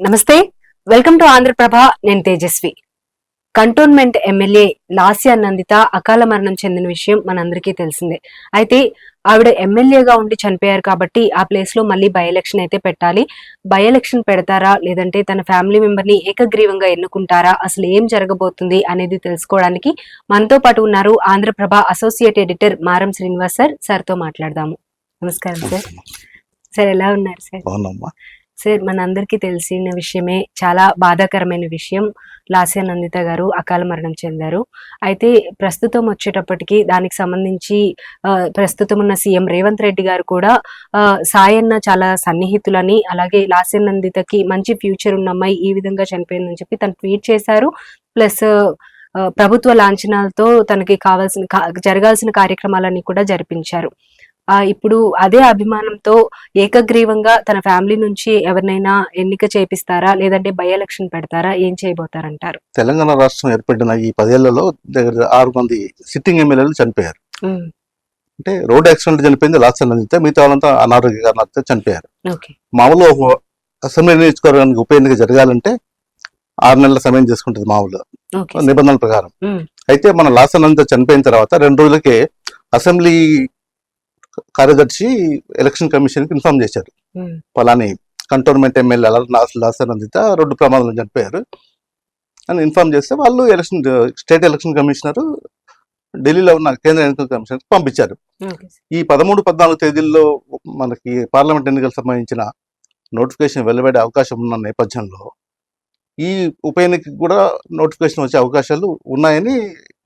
నమస్తే, welcome to Andhra Prabha. నేను Tejaswi. Cantonment MLA Lasya Nanditha అకాల మరణం చెందిన విషయం మనందరికీ తెలిసిందే. అయితే ఆవిడ ఎమ్మెల్యేగా ఉండి చనిపోయారు కాబట్టి ఆ ప్లేస్ లో మళ్ళీ బై ఎలక్షన్ అయితే పెట్టాలి. బై ఎలక్షన్ పెడతారా లేదంటే తన ఫ్యామిలీ మెంబర్ ని ఏకగ్రీవంగా ఎన్నుకుంటారా, అసలు ఏం జరగబోతుంది అనేది తెలుసుకోవడానికి మనతో పాటు ఉన్నారు ఆంధ్రప్రభ అసోసియేట్ ఎడిటర్ మారం శ్రీనివాస్ సార్ తో మాట్లాడదాము. నమస్కారం సార్. సార్ ఎలా ఉన్నారు సార్? సార్, మనందరికీ తెలిసిన విషయమే, చాలా బాధాకరమైన విషయం. లాస్య నందిత గారు అకాల మరణం చెందారు. అయితే ప్రస్తుతం వచ్చేటప్పటికి దానికి సంబంధించి ప్రస్తుతం ఉన్న సీఎం రేవంత్ రెడ్డి గారు కూడా సాయన్న చాలా సన్నిహితులని, అలాగే లాస్య నందితకి మంచి ఫ్యూచర్ ఉన్న అమ్మాయి ఈ విధంగా చనిపోయిందని చెప్పి తను ట్వీట్ చేశారు. ప్లస్ ప్రభుత్వ లాంఛనాలతో తనకి జరగాల్సిన కార్యక్రమాలన్నీ కూడా జరిపించారు. ఇప్పుడు అదే అభిమానంతో ఏకగ్రీవంగా తన ఫ్యామిలీ నుంచి ఎవరినైనా ఎన్నిక చేపిస్తారా లేదంటే బై ఎలక్షన్ పెడతారా, ఏం చేయబోతారంటారు? తెలంగాణ రాష్ట్రం ఏర్పడిన ఈ 10 ఏళ్లలో దగ్గర 6 మంది సిట్టింగ్ ఎమ్మెల్యేలు చనిపోయారు. అంటే రోడ్ యాక్సిడెంట్ చనిపోయింది లాస్య నందిత, మిగతా వాళ్ళంతా అనారోగ్య కారణాలతో చనిపోయారు. మామూలుగా ఒక అసెంబ్లీ నియోజకవర్గానికి ఉప ఎన్నిక జరగాలంటే 6 నెలల సమయం తీసుకుంటుంది మామూలుగా నిబంధనల ప్రకారం. అయితే మన లాస్య నందిత చనిపోయిన తర్వాత 2 రోజులకే అసెంబ్లీ కార్యదర్శి ఎలక్షన్ కమిషన్ కి ఇన్ఫార్మ్ చేశారు, పలాని కంటోన్మెంట్ ఎమ్మెల్యే లాస్య నందిత 2 ప్రమాదాలు చనిపోయారు అని ఇన్ఫార్మ్ చేస్తే వాళ్ళు స్టేట్ ఎలక్షన్ కమిషనర్ ఢిల్లీలో ఉన్న కేంద్ర ఎన్నికల కమిషనర్ పంపించారు. ఈ 13-14 తేదీల్లో మనకి పార్లమెంట్ ఎన్నికలకు సంబంధించిన నోటిఫికేషన్ వెలువడే అవకాశం ఉన్న నేపథ్యంలో ఈ ఉప ఎన్నికకి కూడా నోటిఫికేషన్ వచ్చే అవకాశాలు ఉన్నాయని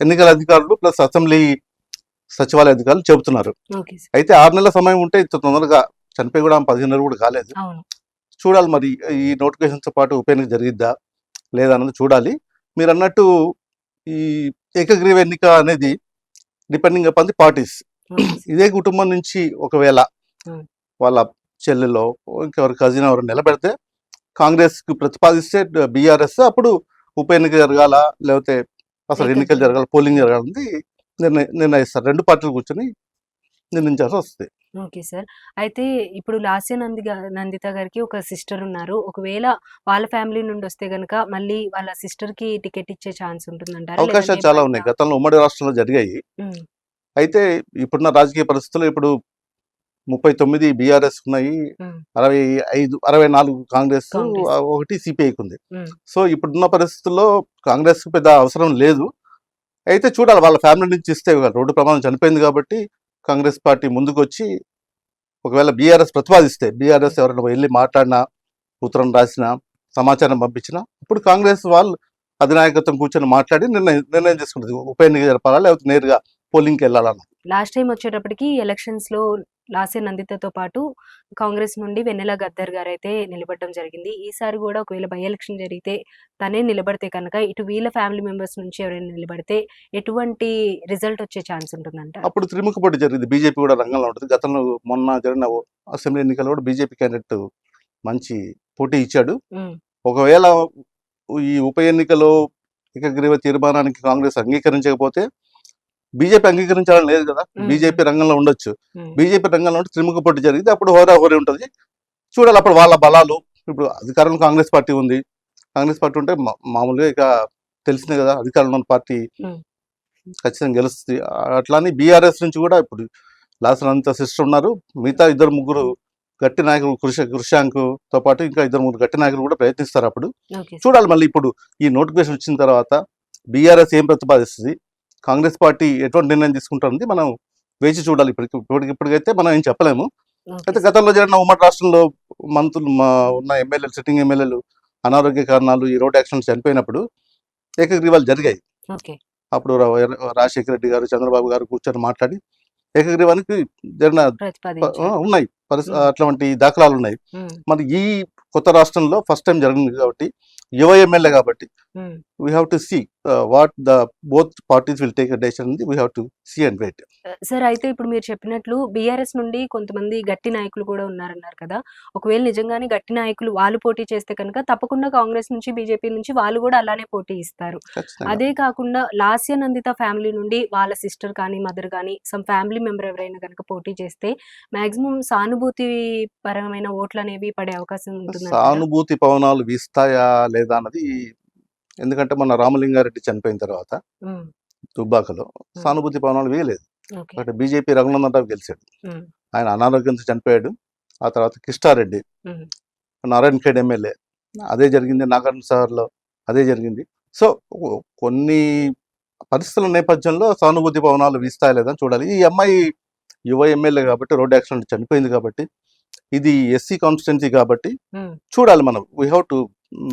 ఎన్నికల అధికారులు ప్లస్ అసెంబ్లీ సచివాలయ అధికారులు చెబుతున్నారు. అయితే 6 నెలల సమయం ఉంటే ఇంత తొందరగా చనిపోయి కూడా 15 నెలలు కూడా కాలేదు. చూడాలి మరి ఈ నోటిఫికేషన్తో పాటు ఉప ఎన్నిక జరిగిద్దా లేదా అన్నది చూడాలి. మీరు అన్నట్టు ఈ ఏకగ్రీవ ఎన్నిక అనేది డిపెండింగ్ అపాన్ ది పార్టీస్. ఇదే కుటుంబం నుంచి ఒకవేళ వాళ్ళ చెల్లెలో ఇంకెవరి కజిన్ ఎవరు నిలబెడితే కాంగ్రెస్ కు ప్రతిపాదిస్తే బీఆర్ఎస్ అప్పుడు ఉప ఎన్నిక జరగాల లేకపోతే అసలు ఎన్నికలు జరగాలి, పోలింగ్ జరగాలని నిర్ణయిస్తారు. 2 పార్టీలు కూర్చొని నిర్ణయించాల్సి వస్తుంది. Okay sir. అయితే ఇప్పుడు లాస్య నందిత గారికి ఒక సిస్టర్ ఉన్నారు. ఒకవేళ వాళ్ళ ఫ్యామిలీ నుండి వస్తే గనక మళ్ళీ వాళ్ళ సిస్టర్ కి టికెట్ ఇచ్చే ఛాన్స్ ఉంటుందంటారా? అవకాశాలు చాలా ఉన్నాయి. గతంలో ఉమ్మడి రాష్ట్రంలో జరిగాయి. అయితే ఇప్పుడున్న రాజకీయ పరిస్థితుల్లో ఇప్పుడు 39 బీఆర్ఎస్ ఉన్నాయి, 64 కాంగ్రెస్, 1 సిపిఐకి ఉంది. సో ఇప్పుడున్న పరిస్థితుల్లో కాంగ్రెస్ పెద్ద అవసరం లేదు. అయితే చూడాలి వాళ్ళ ఫ్యామిలీ నుంచి ఇస్తే రోడ్డు ప్రమాదం చనిపోయింది కాబట్టి కాంగ్రెస్ పార్టీ ముందుకు వచ్చి ఒకవేళ బీఆర్ఎస్ ప్రతిపాదిస్తే, బీఆర్ఎస్ ఎవరైనా వెళ్ళి మాట్లాడినా, ఉత్తరం రాసినా, సమాచారం పంపించినా ఇప్పుడు కాంగ్రెస్ వాళ్ళు అధినాయకత్వం కూర్చొని మాట్లాడి నిర్ణయం తీసుకుంటుంది ఉప ఎన్నిక జరపాలా లేకపోతే నేరుగా పోలింగ్కి వెళ్ళాలన్న. లాస్ట్ టైం వచ్చేటప్పటికి ఎలక్షన్స్ లో లాస్య నందితతో పాటు కాంగ్రెస్ నుండి వెన్నెల గద్దర్ గారు అయితే నిలబడడం జరిగింది. ఈసారి కూడా ఒకవేళ బై ఎలక్షన్ జరిగితే తనే నిలబడితే కనుక ఇటు వీళ్ళ ఫ్యామిలీ మెంబర్స్ నుంచి ఎవరైనా నిలబడితే ఎటువంటి రిజల్ట్ వచ్చే ఛాన్స్ ఉంటుందంట? అప్పుడు త్రిముఖ పోటీ జరిగింది, బీజేపీ కూడా రంగంలో ఉంటుంది. గతంలో మొన్న జరిగిన అసెంబ్లీ ఎన్నికల్లో కూడా బీజేపీ క్యాండిడేట్ మంచి పోటీ ఇచ్చాడు. ఒకవేళ ఈ ఉప ఎన్నికలో ఏకగ్రీవ తీర్మానానికి కాంగ్రెస్ అంగీకరించకపోతే బీజేపీ అంగీకరించాలని లేదు కదా, బీజేపీ రంగంలో ఉండొచ్చు. బీజేపీ రంగంలో ఉంటే త్రిముఖ పోటీ జరిగితే అప్పుడు హోరాహోరీ ఉంటుంది. చూడాలి అప్పుడు వాళ్ళ బలాలు. ఇప్పుడు అధికారంలో కాంగ్రెస్ పార్టీ ఉంది. కాంగ్రెస్ పార్టీ ఉంటే మామూలుగా ఇక తెలిసిందే కదా, అధికారంలో ఉన్న పార్టీ ఖచ్చితంగా గెలుస్తుంది. అట్లానే బీఆర్ఎస్ నుంచి కూడా ఇప్పుడు లాస్య నందిత సిస్టర్ ఉన్నారు, మిగతా 2-3 గట్టి నాయకులు కృషాంక్తో పాటు ఇంకా 2-3 గట్టి నాయకులు కూడా ప్రయత్నిస్తారు. అప్పుడు చూడాలి మళ్ళీ ఇప్పుడు ఈ నోటిఫికేషన్ వచ్చిన తర్వాత బీఆర్ఎస్ ఏం ప్రతిపాదిస్తుంది, కాంగ్రెస్ పార్టీ ఎటువంటి నిర్ణయం తీసుకుంటుంది మనం వేచి చూడాలి. ఇప్పటికైతే మనం ఏం చెప్పలేము. అయితే గతంలో జరిగిన ఉమ్మడి రాష్ట్రంలో మంత్రులు ఉన్న ఎమ్మెల్యేలు, సిట్టింగ్ ఎమ్మెల్యేలు అనారోగ్య కారణాలు ఈ రోడ్ యాక్సిడెంట్ చనిపోయినప్పుడు ఏకగ్రీవాలు జరిగాయి. అప్పుడు రాజశేఖర రెడ్డి గారు, చంద్రబాబు గారు కూర్చొని మాట్లాడి ఏకగ్రీవానికి జరిగిన ఉన్నాయి, అట్లాంటి దాఖలాలు ఉన్నాయి. మరి ఈ కొత్త రాష్ట్రంలో ఫస్ట్ టైం జరిగింది కాబట్టి యువ ఎమ్మెల్యే కాబట్టి we have to see what the both parties will take a decision, we have to see and wait. Sir అయితే ఇప్పుడు మీరు చెప్పినట్లు బీఆర్ఎస్ నుండి కొంతమంది గట్టి నాయకులు కూడా ఉన్నారన్నారు కదా! ఒకవేళ నిజంగానే గట్టి నాయకులు వాళ్ళు పోటీ చేస్తే కనుక తప్పకుండా కాంగ్రెస్ నుంచి, బీజేపీ నుంచి వాళ్ళు కూడా అలానే పోటీ ఇస్తారు. ఖచ్చితంగా. అదే కాకుండా లాస్య నందిత ఫ్యామిలీ నుండి వాళ్ళ సిస్టర్ కానీ, మదర్ కానీ సమ్ ఫ్యామిలీ మెంబర్ ఎవరైనా గనుక పోటీ చేస్తే మాక్సిమం సానుభూతి పరమైన ఓట్లనేవి పడే అవకాశం ఉంటుందంటారా? సానుభూతి పవనాలు వీస్తాయా లేదా అన్నది, ఎందుకంటే మన రామలింగారెడ్డి చనిపోయిన తర్వాత హ్మ్. దుబ్బాకలో సానుభూతి పవనాలు వేయలేదు. Okay. But BJP Raghunandan Rao గెలిచాడు. హ్మ్. ఆయన అనారోగ్యంతో చనిపోయాడు. ఆ తర్వాత కిష్టారెడ్డి, హ్మ్. నారాయణ ఖేడ్ ఎమ్మెల్యే, అదే జరిగింది. నాగార్జున సాగర్లో అదే జరిగింది. సో కొన్ని పరిస్థితుల నేపథ్యంలో సానుభూతి పవనాలు వీస్తాయా లేదని చూడాలి. ఈ అమ్మాయి యువ ఎమ్మెల్యే కాబట్టి, రోడ్ యాక్సిడెంట్ చనిపోయింది కాబట్టి, ఇది ఎస్సీ కాన్స్టిట్యున్సీ కాబట్టి హ్మ్. చూడాలి మనం. వీ హ్యావ్ టు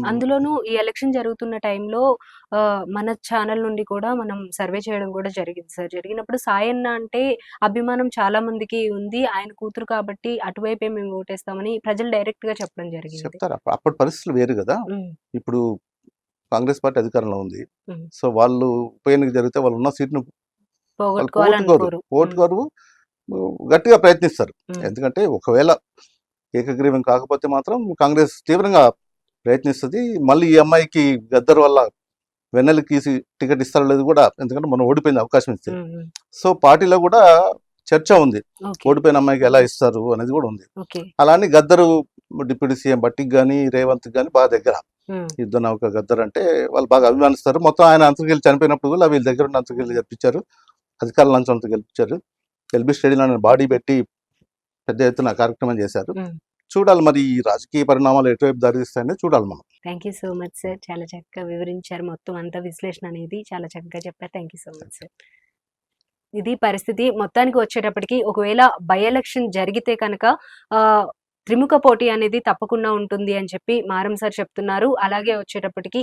అందులోనూ ఈ ఎలక్షన్ జరుగుతున్న టైంలో మన ఛానల్ నుండి కూడా మనం సర్వే చేయడం కూడా జరిగింది సార్. జరిగినప్పుడు సాయన్న అంటే అభిమానం చాలా మందికి ఉంది. ఆయన కూతురు కాబట్టి అటువైపే మేము ఓటేస్తామని ప్రజలు డైరెక్ట్‌గా చెప్పడం జరిగింది. చెప్తారు. అప్పటి పరిస్థితులు వేరు కదా. హ్మ్. ఇప్పుడు కాంగ్రెస్ పార్టీ అధికారంలో ఉంది. హ్మ్. సో వాళ్ళు ఉప ఎన్నిక జరిగితే వాళ్ళు ఉన్న సీట్‌ను వాళ్ళు పోగొట్టుకోవాలనుకోరు. పోగొట్టుకోరు. గట్టిగా ప్రయత్నిస్తారు. హ్మ్. ఎందుకంటే ఒకవేళ ఏకగ్రీవం కాకపోతే మాత్రం కాంగ్రెస్ తీవ్రంగా ప్రయత్నిస్తది. మళ్ళీ ఈ అమ్మాయికి గద్దర్ వల్ల వెన్నెలకీసి టికెట్ ఇస్తారో లేదు కూడా, ఎందుకంటే మనం ఓడిపోయిన అవకాశం ఇస్తే. హ్మ్. హ్మ్. సో పార్టీలో కూడా చర్చ ఉంది. ఓకే. ఓడిపోయిన అమ్మాయికి ఎలా ఇస్తారు అనేది కూడా ఉంది. ఓకే. అలా అని గద్దరు డిప్యూటీ సీఎం బట్టికి కానీ, రేవంత్కి కానీ బాగా దగ్గర. హ్మ్. యుద్ధ నౌక గద్దర్ అంటే వాళ్ళు బాగా అభిమానిస్తారు. మొత్తం ఆయన అంతర్గెళ్ళి చనిపోయినప్పుడు కూడా వీళ్ళ దగ్గర ఉన్న అంతర్గెళ్ళి గెలిపించారు. అధికార లంచంతో గెలిపించారు. ఎల్బీ స్టేడియంలో బాడీ పెట్టి పెద్ద ఎత్తున కార్యక్రమం చేశారు. హ్మ్. చూడాలి మరి ఈ రాజకీయ పరిణామాలు ఎటువైపు దారితీస్తాయని చూడాలి మనం. Thank you so much sir. చాలా చక్కగా వివరించారు. మొత్తం అంతా విశ్లేషణ అనేది చాలా చక్కగా చెప్పారు. Thank you so much sir. ఇది పరిస్థితి. మొత్తానికి వచ్చేటప్పటికి ఒకవేళ బై ఎలక్షన్ జరిగితే కనుక త్రిముఖ పోటీ అనేది తప్పకుండా ఉంటుంది అని చెప్పి మారం సార్ చెప్తున్నారు. అలాగే వచ్చేటప్పటికి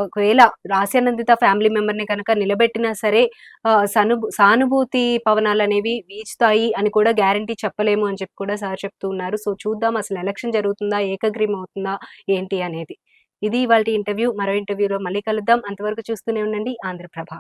ఒకవేళ లాస్యానందిత ఫ్యామిలీ మెంబర్‌ని కనుక నిలబెట్టినా సరే సానుభూతి పవనాలనేవి వీచుతాయి అని కూడా గ్యారంటీ చెప్పలేము అని చెప్పి కూడా సార్ చెప్తూ ఉన్నారు. సో చూద్దాం అసలు ఎలక్షన్ జరుగుతుందా? ఏకగ్రీవం అవుతుందా? ఏంటి అనేది. ఇది ఇవాల్టి ఇంటర్వ్యూ. మరో ఇంటర్వ్యూలో మళ్ళీ కలుద్దాం. అంతవరకు చూస్తూనే ఉండండి ఆంధ్రప్రభ.